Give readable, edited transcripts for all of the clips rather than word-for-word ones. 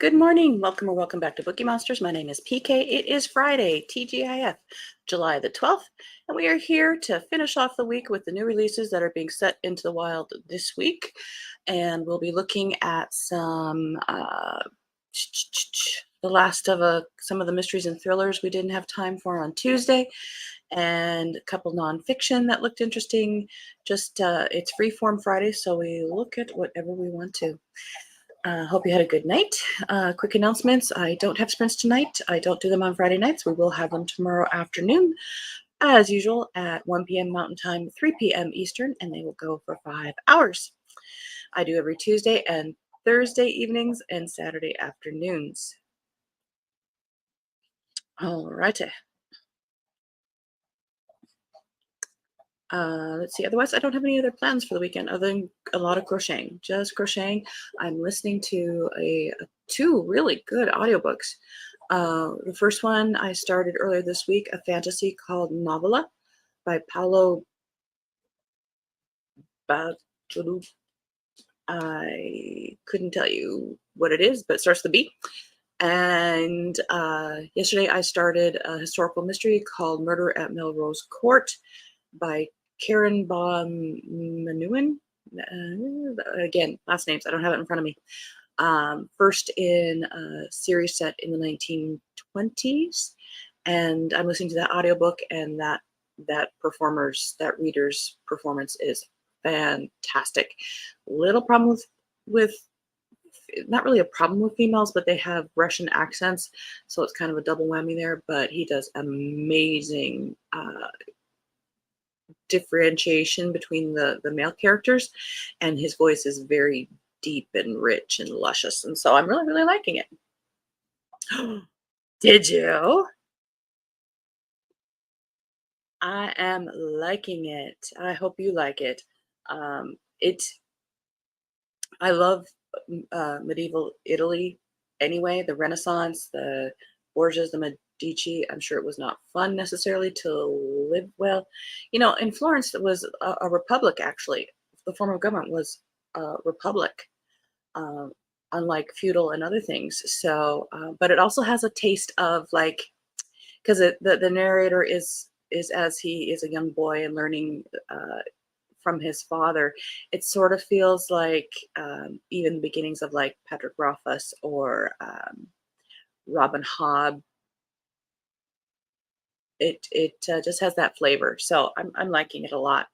Good morning. Welcome or welcome back to Bookeemonsters. My name is PK. It is Friday, TGIF, July the 12th, and we are here to finish off the week with the new releases that are being set into the wild this week. And we'll be looking at some the last of some of the mysteries and thrillers we didn't have time for on Tuesday, and a couple nonfiction that looked interesting. Just it's Freeform Friday, so we look at whatever we want to. Hope you had a good night. Quick announcements. I don't have sprints tonight. I don't do them on Friday nights. We will have them tomorrow afternoon, as usual, at 1 p.m. Mountain Time, 3 p.m. Eastern, and they will go for 5 hours. I do every Tuesday and Thursday evenings and Saturday afternoons. All righty. Let's see. Otherwise, I don't have any other plans for the weekend other than a lot of crocheting. Just crocheting. I'm listening to two really good audiobooks. The first one I started earlier this week, a fantasy called Novella by Paolo Bacciolo. I couldn't tell you what it is, but it starts with a B. And yesterday I started a historical mystery called Murder at Melrose Court by Karen Manuin. Again, last names, I don't have it in front of me. First in a series set in the 1920s. And I'm listening to that audiobook, and that reader's performance is fantastic. Little problem with not really a problem with females, but they have Russian accents, so it's kind of a double whammy there. But he does amazing differentiation between the male characters, and his voice is very deep and rich and luscious, and so I'm really liking it. Did you? I am liking it. I hope you like it. I love medieval Italy anyway, the Renaissance, the Borgias, the Medici. I'm sure it was not fun necessarily to live well. You know, in Florence, it was a republic, actually. The form of government was a republic, unlike feudal and other things. So, but it also has a taste of, like, because the narrator is as he is a young boy and learning from his father, it sort of feels like even the beginnings of like Patrick Rothfuss or Robin Hobb. It just has that flavor, so I'm liking it a lot.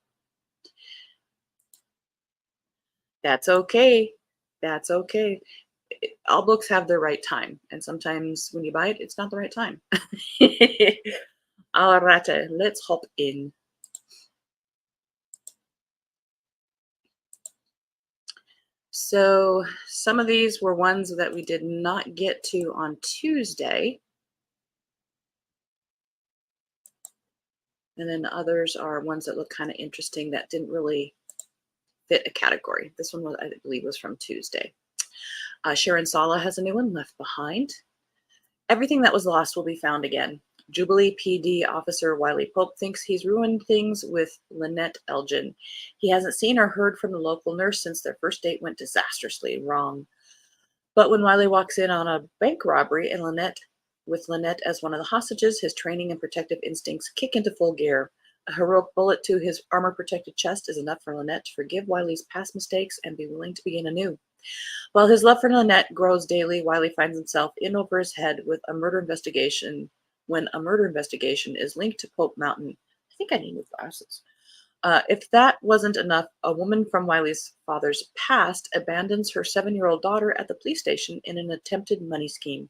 That's okay. That's okay. All books have their right time, and sometimes when you buy it, it's not the right time. All right, let's hop in. So some of these were ones that we did not get to on Tuesday. And then others are ones that look kind of interesting that didn't really fit a category. This one, was, I believe, was from Tuesday. Sharon Sala has a new one, Left Behind. Everything that was lost will be found again. Jubilee PD officer Wiley Pope thinks he's ruined things with Lynette Elgin. He hasn't seen or heard from the local nurse since their first date went disastrously wrong. But when Wiley walks in on a bank robbery and with Lynette as one of the hostages, his training and protective instincts kick into full gear. A heroic bullet to his armor-protected chest is enough for Lynette to forgive Wiley's past mistakes and be willing to begin anew. While his love for Lynette grows daily, Wiley finds himself in over his head with a murder investigation when a murder investigation is linked to Pope Mountain. I think I need new glasses. If that wasn't enough, a woman from Wiley's father's past abandons her 7-year-old daughter at the police station in an attempted money scheme.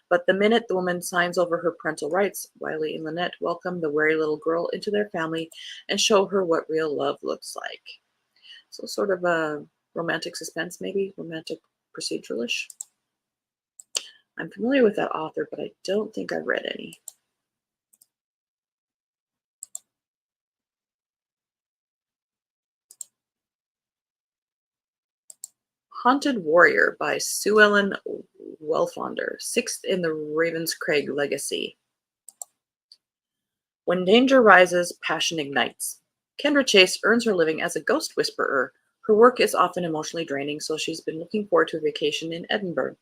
But the minute the woman signs over her parental rights, Wiley and Lynette welcome the wary little girl into their family and show her what real love looks like. So sort of a romantic suspense, maybe, romantic proceduralish. I'm familiar with that author, but I don't think I've read any. Haunted Warrior by Sue Ellen Welfonder, 6th in the Ravenscraig Legacy. When danger rises, passion ignites. Kendra Chase earns her living as a ghost whisperer. Her work is often emotionally draining, so she's been looking forward to a vacation in Edinburgh.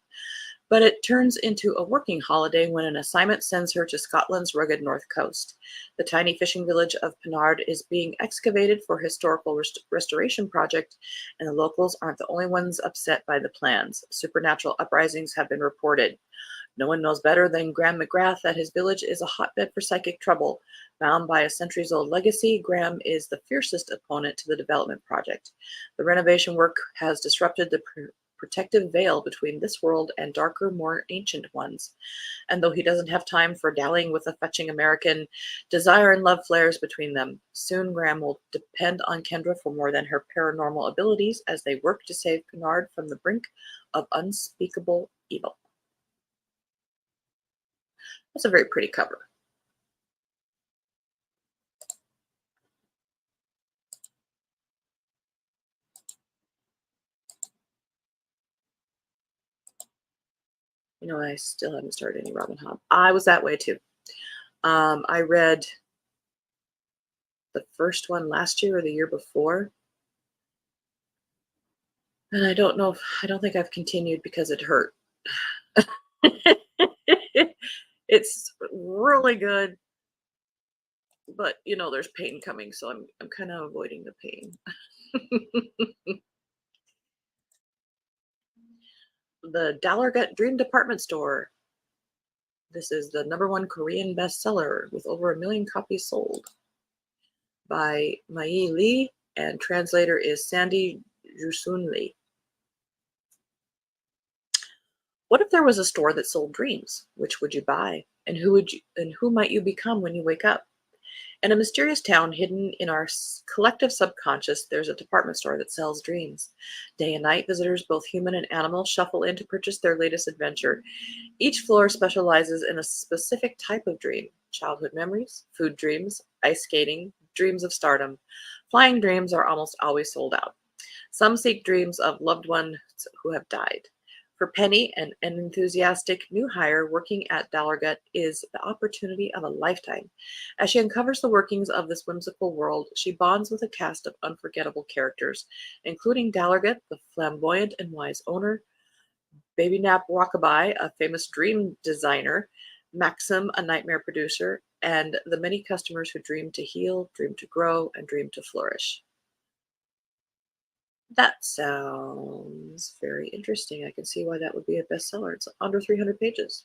but it turns into a working holiday when an assignment sends her to Scotland's rugged north coast. The tiny fishing village of Pinard is being excavated for a historical restoration project, and the locals aren't the only ones upset by the plans. Supernatural uprisings have been reported. No one knows better than Graham McGrath that his village is a hotbed for psychic trouble. Bound by a centuries-old legacy, Graham is the fiercest opponent to the development project. The renovation work has disrupted the protective veil between this world and darker, more ancient ones. And though he doesn't have time for dallying with a fetching American, desire and love flares between them. Soon Graham will depend on Kendra for more than her paranormal abilities as they work to save Pinard from the brink of unspeakable evil. That's a very pretty cover. I still haven't started any Robin Hobb. I was that way too. I read the first one last year or the year before, and I don't think I've continued because it hurt. It's really good, but there's pain coming, so I'm kind of avoiding the pain. The Dallargut Dream Department Store. This is the #1 Korean bestseller with over 1 million copies sold by Mai Lee, and translator is Sandy Jusun Lee. What if there was a store that sold dreams? Which would you buy? And who might you become when you wake up? In a mysterious town hidden in our collective subconscious, there's a department store that sells dreams. Day and night, visitors, both human and animal, shuffle in to purchase their latest adventure. Each floor specializes in a specific type of dream: childhood memories, food dreams, ice skating, dreams of stardom. Flying dreams are almost always sold out. Some seek dreams of loved ones who have died. For Penny, an enthusiastic new hire working at Dallargut, is the opportunity of a lifetime. As she uncovers the workings of this whimsical world, she bonds with a cast of unforgettable characters, including Dallargut, the flamboyant and wise owner, Baby Nap Rockabye, a famous dream designer, Maxim, a nightmare producer, and the many customers who dream to heal, dream to grow, and dream to flourish. That sounds very interesting. I can see why that would be a bestseller. It's under 300 pages.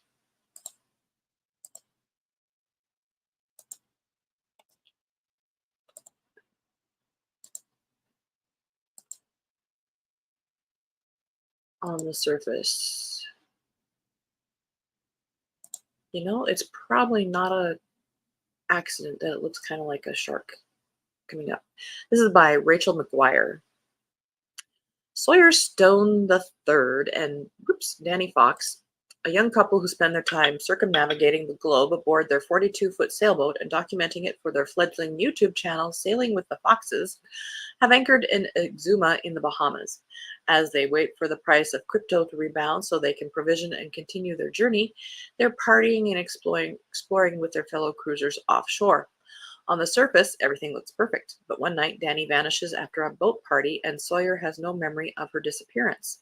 On the surface, it's probably not a accident that it looks kind of like a shark coming up. This is by Rachel McGuire. Sawyer Stone III and Danny Fox, a young couple who spend their time circumnavigating the globe aboard their 42-foot sailboat and documenting it for their fledgling YouTube channel, Sailing with the Foxes, have anchored in Exuma in the Bahamas. As they wait for the price of crypto to rebound so they can provision and continue their journey, they're partying and exploring with their fellow cruisers offshore. On the surface, everything looks perfect, but one night Danny vanishes after a boat party and Sawyer has no memory of her disappearance.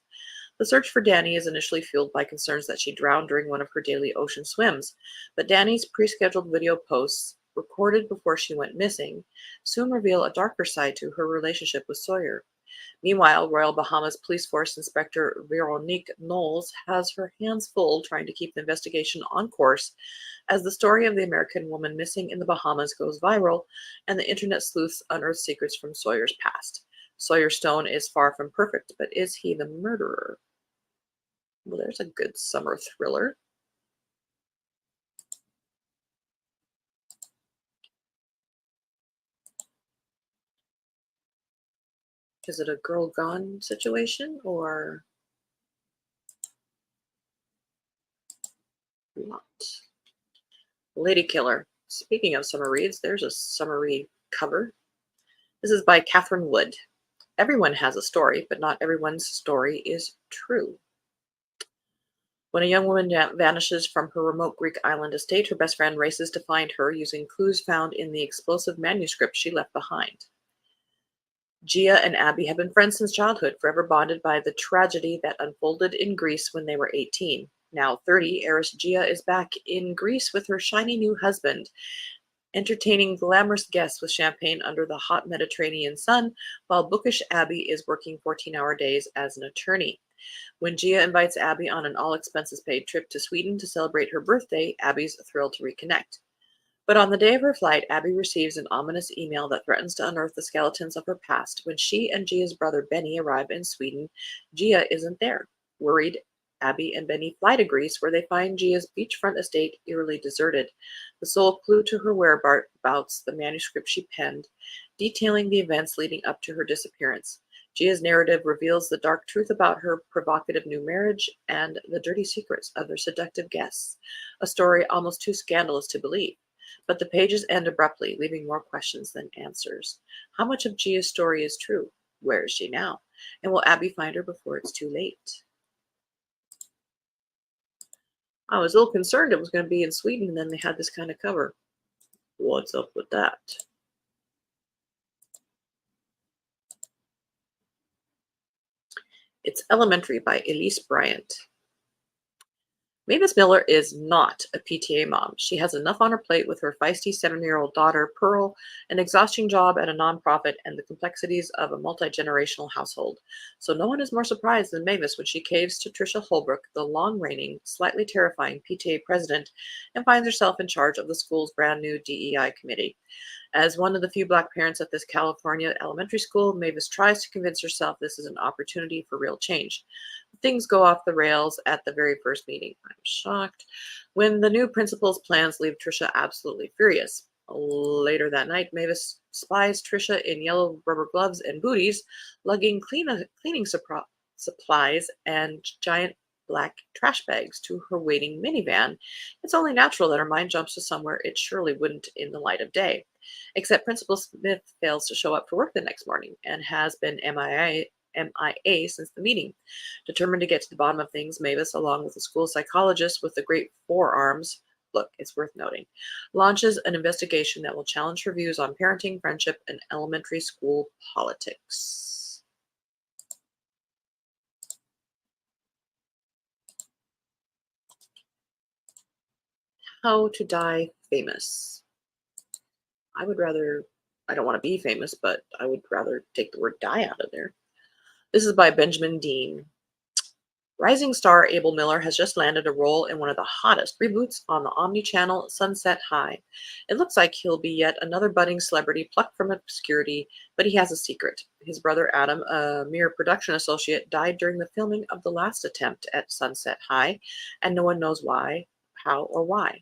The search for Danny is initially fueled by concerns that she drowned during one of her daily ocean swims, but Danny's pre-scheduled video posts, recorded before she went missing, soon reveal a darker side to her relationship with Sawyer. Meanwhile, Royal Bahamas Police Force Inspector Veronique Knowles has her hands full trying to keep the investigation on course as the story of the American woman missing in the Bahamas goes viral and the internet sleuths unearth secrets from Sawyer's past. Sawyer Stone is far from perfect, but is he the murderer? Well, there's a good summer thriller. Is it a girl gone situation or not? Lady Killer. Speaking of summer reads, there's a summer read cover. This is by Catherine Wood. Everyone has a story, but not everyone's story is true. When a young woman vanishes from her remote Greek island estate, her best friend races to find her using clues found in the explosive manuscript she left behind. Gia and Abby have been friends since childhood, forever bonded by the tragedy that unfolded in Greece when they were 18. Now 30, heiress Gia is back in Greece with her shiny new husband, entertaining glamorous guests with champagne under the hot Mediterranean sun, while bookish Abby is working 14-hour days as an attorney. When Gia invites Abby on an all-expenses-paid trip to Sweden to celebrate her birthday, Abby's thrilled to reconnect. But on the day of her flight, Abby receives an ominous email that threatens to unearth the skeletons of her past. When she and Gia's brother Benny arrive in Sweden, Gia isn't there. Worried, Abby and Benny fly to Greece, where they find Gia's beachfront estate eerily deserted. The sole clue to her whereabouts, the manuscript she penned, detailing the events leading up to her disappearance. Gia's narrative reveals the dark truth about her provocative new marriage and the dirty secrets of their seductive guests, a story almost too scandalous to believe. But the pages end abruptly, leaving more questions than answers. How much of Gia's story is true? Where is she now? And will Abby find her before it's too late? I was a little concerned it was going to be in Sweden, and then they had this kind of cover. What's up with that? It's Elementary by Elise Bryant. Mavis Miller is not a PTA mom. She has enough on her plate with her feisty 7-year-old daughter, Pearl, an exhausting job at a nonprofit, and the complexities of a multi-generational household. So no one is more surprised than Mavis when she caves to Trisha Holbrook, the long-reigning, slightly terrifying PTA president, and finds herself in charge of the school's brand-new DEI committee. As one of the few Black parents at this California elementary school, Mavis tries to convince herself this is an opportunity for real change. Things go off the rails at the very first meeting. I'm shocked. When the new principal's plans leave Trisha absolutely furious. Later that night, Mavis spies Trisha in yellow rubber gloves and booties, lugging cleaning supplies and giant black trash bags to her waiting minivan. It's only natural that her mind jumps to somewhere it surely wouldn't in the light of day. Except Principal Smith fails to show up for work the next morning and has been MIA since the meeting. Determined to get to the bottom of things, Mavis, along with the school psychologist with the great forearms, look, it's worth noting, launches an investigation that will challenge her views on parenting, friendship, and elementary school politics. How to Die Famous. I don't want to be famous, but I would rather take the word die out of there. This is by Benjamin Dean. Rising star Abel Miller has just landed a role in one of the hottest reboots on the omni-channel Sunset High. It looks like he'll be yet another budding celebrity plucked from obscurity, but he has a secret. His brother Adam, a mere production associate, died during the filming of the last attempt at Sunset High, and no one knows why, how, or why.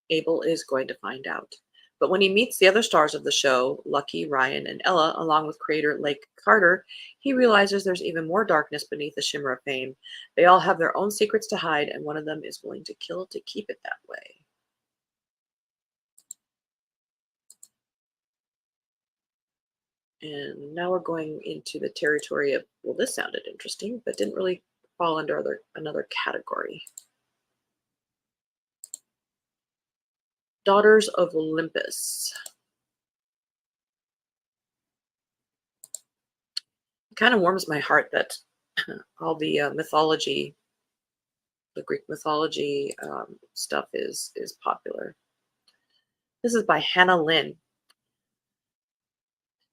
Abel is going to find out. But when he meets the other stars of the show, Lucky, Ryan, and Ella, along with creator Lake Carter, he realizes there's even more darkness beneath the shimmer of fame. They all have their own secrets to hide, and one of them is willing to kill to keep it that way. And now we're going into the territory of, well, this sounded interesting, but didn't really fall under another category. Daughters of Olympus. It kind of warms my heart that all the mythology, the Greek mythology stuff is popular. This is by Hannah Lynn.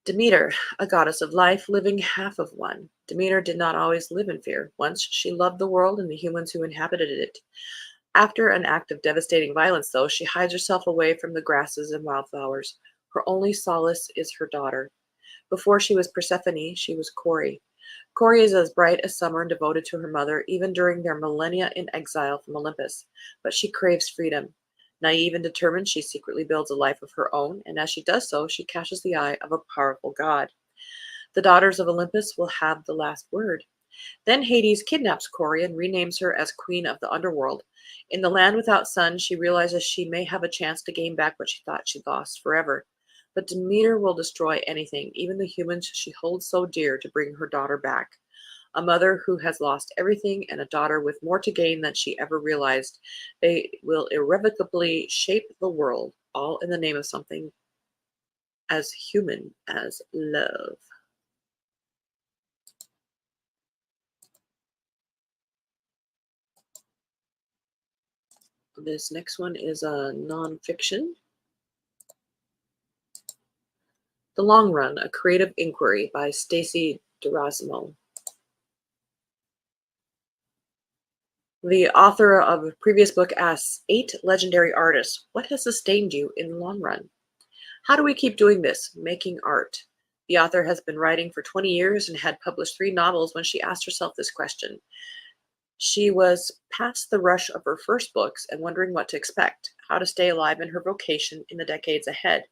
Demeter, a goddess of life, living half of one. Demeter did not always live in fear. Once she loved the world and the humans who inhabited it. After an act of devastating violence, though, she hides herself away from the grasses and wildflowers. Her only solace is her daughter. Before she was Persephone, she was Cori. Cori is as bright as summer and devoted to her mother, even during their millennia in exile from Olympus. But she craves freedom. Naive and determined, she secretly builds a life of her own, and as she does so, she catches the eye of a powerful god. The daughters of Olympus will have the last word. Then Hades kidnaps Cori and renames her as Queen of the Underworld. In the land without sun, she realizes she may have a chance to gain back what she thought she'd lost forever. But Demeter will destroy anything, even the humans she holds so dear, to bring her daughter back. A mother who has lost everything and a daughter with more to gain than she ever realized. They will irrevocably shape the world, all in the name of something as human as love. This next one is a nonfiction. The Long Run, A Creative Inquiry by Stacy D'Erasmo. The author of a previous book asks 8 legendary artists, what has sustained you in the long run? How do we keep doing this, making art? The author has been writing for 20 years and had published 3 novels when she asked herself this question. She was past the rush of her first books and wondering what to expect, how to stay alive in her vocation in the decades ahead.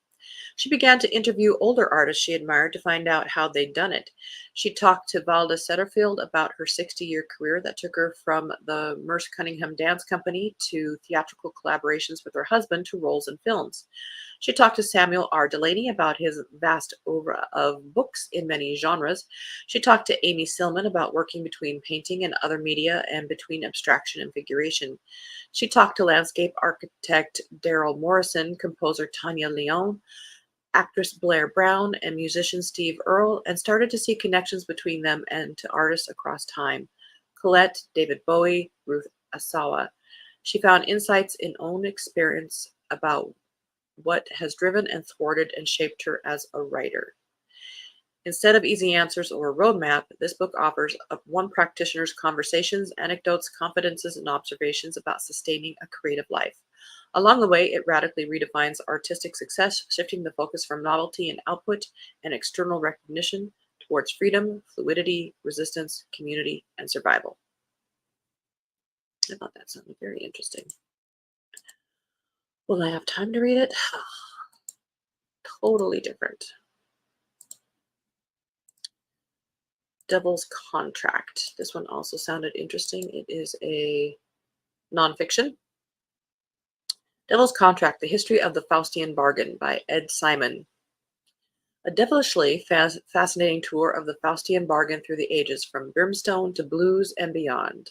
She began to interview older artists she admired to find out how they'd done it. She talked to Valda Setterfield about her 60-year career that took her from the Merce Cunningham Dance Company to theatrical collaborations with her husband to roles in films. She talked to Samuel R. Delaney about his vast oeuvre of books in many genres. She talked to Amy Silman about working between painting and other media and between abstraction and figuration. She talked to landscape architect Daryl Morrison, composer Tanya Leon, actress Blair Brown, and musician Steve Earle, and started to see connections between them and to artists across time. Colette, David Bowie, Ruth Asawa. She found insights in own experience about what has driven and thwarted and shaped her as a writer. Instead of easy answers or a roadmap, this book offers one practitioner's conversations, anecdotes, confidences, and observations about sustaining a creative life. Along the way, it radically redefines artistic success, shifting the focus from novelty and output and external recognition towards freedom, fluidity, resistance, community, and survival. I thought that sounded very interesting. Will I have time to read it? Totally different. Devil's Contract. This one also sounded interesting. It is a nonfiction. Devil's Contract, The History of the Faustian Bargain by Ed Simon. A devilishly fascinating tour of the Faustian bargain through the ages, from brimstone to blues and beyond.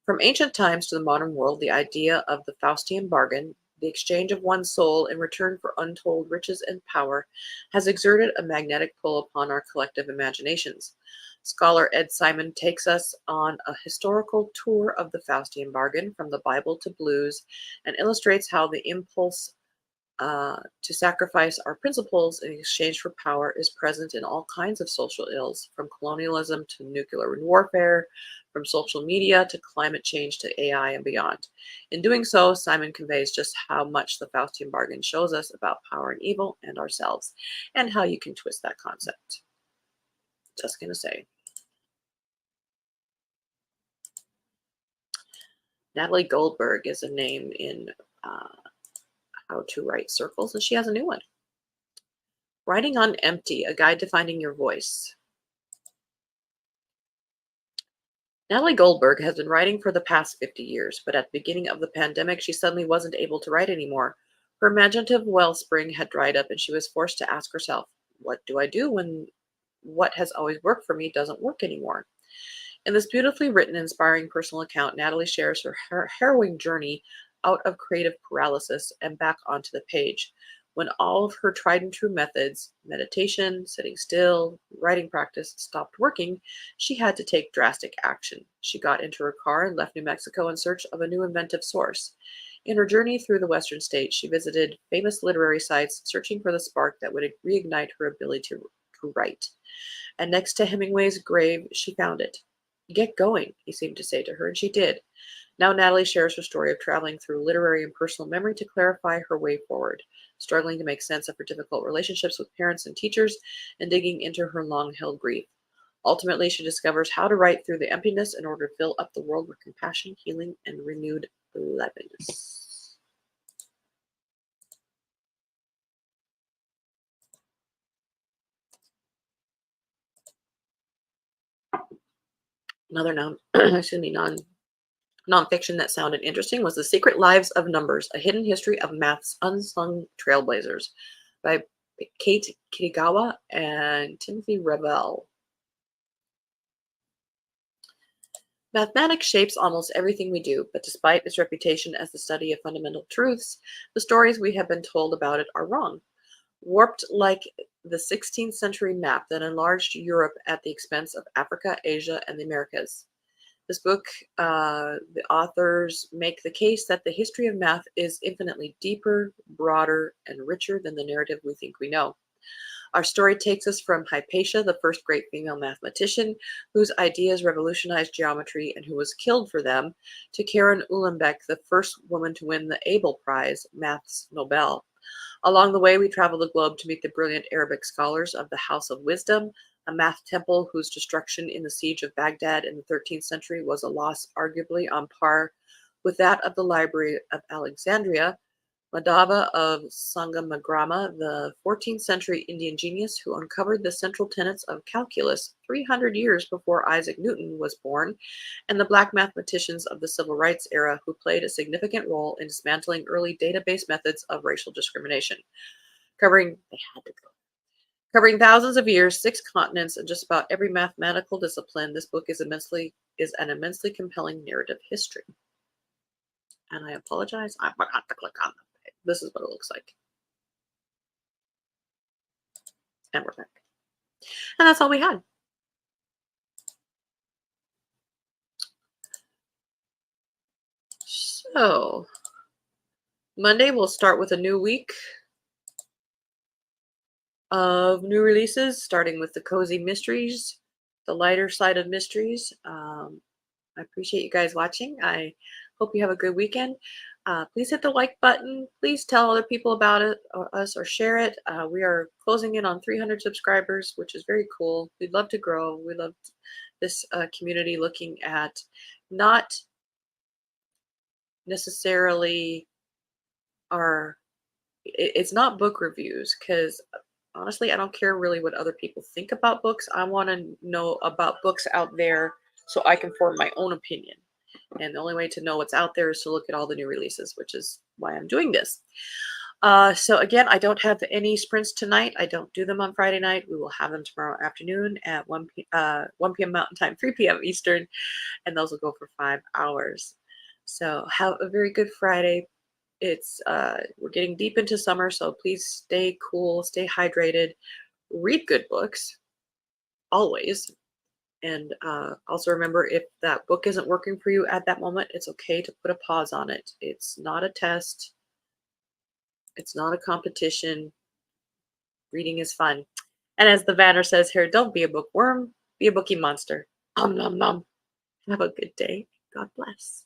From ancient times to the modern world, the idea of the Faustian bargain, the exchange of one's soul in return for untold riches and power, has exerted a magnetic pull upon our collective imaginations. Scholar Ed Simon takes us on a historical tour of the Faustian bargain from the Bible to blues and illustrates how the impulse to sacrifice our principles in exchange for power is present in all kinds of social ills, from colonialism to nuclear warfare, from social media to climate change to AI and beyond. In doing so, Simon conveys just how much the Faustian bargain shows us about power and evil and ourselves, and how you can twist that concept. Just gonna say. Natalie Goldberg is a name in how to write circles, and she has a new one. Writing on Empty, A Guide to Finding Your Voice. Natalie Goldberg has been writing for the past 50 years, but at the beginning of the pandemic, she suddenly wasn't able to write anymore. Her imaginative wellspring had dried up, and she was forced to ask herself, what do I do when what has always worked for me doesn't work anymore? In this beautifully written, inspiring personal account, Natalie shares her harrowing journey out of creative paralysis and back onto the page. When all of her tried and true methods, meditation, sitting still, writing practice, stopped working, she had to take drastic action. She got into her car and left New Mexico in search of a new inventive source. In her journey through the Western states, she visited famous literary sites, searching for the spark that would reignite her ability to write. And next to Hemingway's grave, she found it. Get going, he seemed to say to her, and she did. Now Natalie shares her story of traveling through literary and personal memory to clarify her way forward, struggling to make sense of her difficult relationships with parents and teachers, and digging into her long-held grief. Ultimately, she discovers how to write through the emptiness in order to fill up the world with compassion, healing, and renewed aliveness. Another nonfiction that sounded interesting was The Secret Lives of Numbers, A Hidden History of Math's Unsung Trailblazers by Kate Kitagawa and Timothy Revell. Mathematics shapes almost everything we do, but despite its reputation as the study of fundamental truths, the stories we have been told about it are wrong. Warped like the 16th century map that enlarged Europe at the expense of Africa, Asia, and the Americas. This book, the authors make the case that the history of math is infinitely deeper, broader, and richer than the narrative we think we know. Our story takes us from Hypatia, the first great female mathematician, whose ideas revolutionized geometry and who was killed for them, to Karen Uhlenbeck, the first woman to win the Abel Prize, Maths Nobel. Along the way, we travel the globe to meet the brilliant Arabic scholars of the House of Wisdom, a math temple whose destruction in the siege of Baghdad in the 13th century was a loss arguably on par with that of the Library of Alexandria. Madhava of Sangamagrama, the 14th century Indian genius who uncovered the central tenets of calculus 300 years before Isaac Newton was born, and the black mathematicians of the civil rights era who played a significant role in dismantling early database methods of racial discrimination. Covering, they had to go. Covering thousands of years, 6 continents, and just about every mathematical discipline, this book is an immensely compelling narrative history. And I apologize, I forgot to click on them. This is what it looks like. And we're back. And that's all we had. So, Monday we'll start with a new week of new releases, starting with the cozy mysteries, the lighter side of mysteries. I appreciate you guys watching. I hope you have a good weekend. Please hit the like button. Please tell other people about it, or us, or share it. We are closing in on 300 subscribers, which is very cool. We'd love to grow. We love this community looking at not necessarily it's not book reviews, because honestly, I don't care really what other people think about books. I want to know about books out there so I can form my own opinion. And the only way to know what's out there is to look at all the new releases, which is why I'm doing this. So again, I don't have any sprints tonight. I don't do them on Friday night. We will have them tomorrow afternoon at 1 p.m. Mountain Time, 3 p.m. Eastern, and those will go for 5 hours. So have a very good Friday. It's we're getting deep into summer, so please stay cool, stay hydrated, read good books, always. And also remember, if that book isn't working for you at that moment, it's okay to put a pause on it. It's not a test. It's not a competition. Reading is fun. And as the banner says here, don't be a bookworm, be a bookie monster. Nom nom nom. Have a good day. God bless.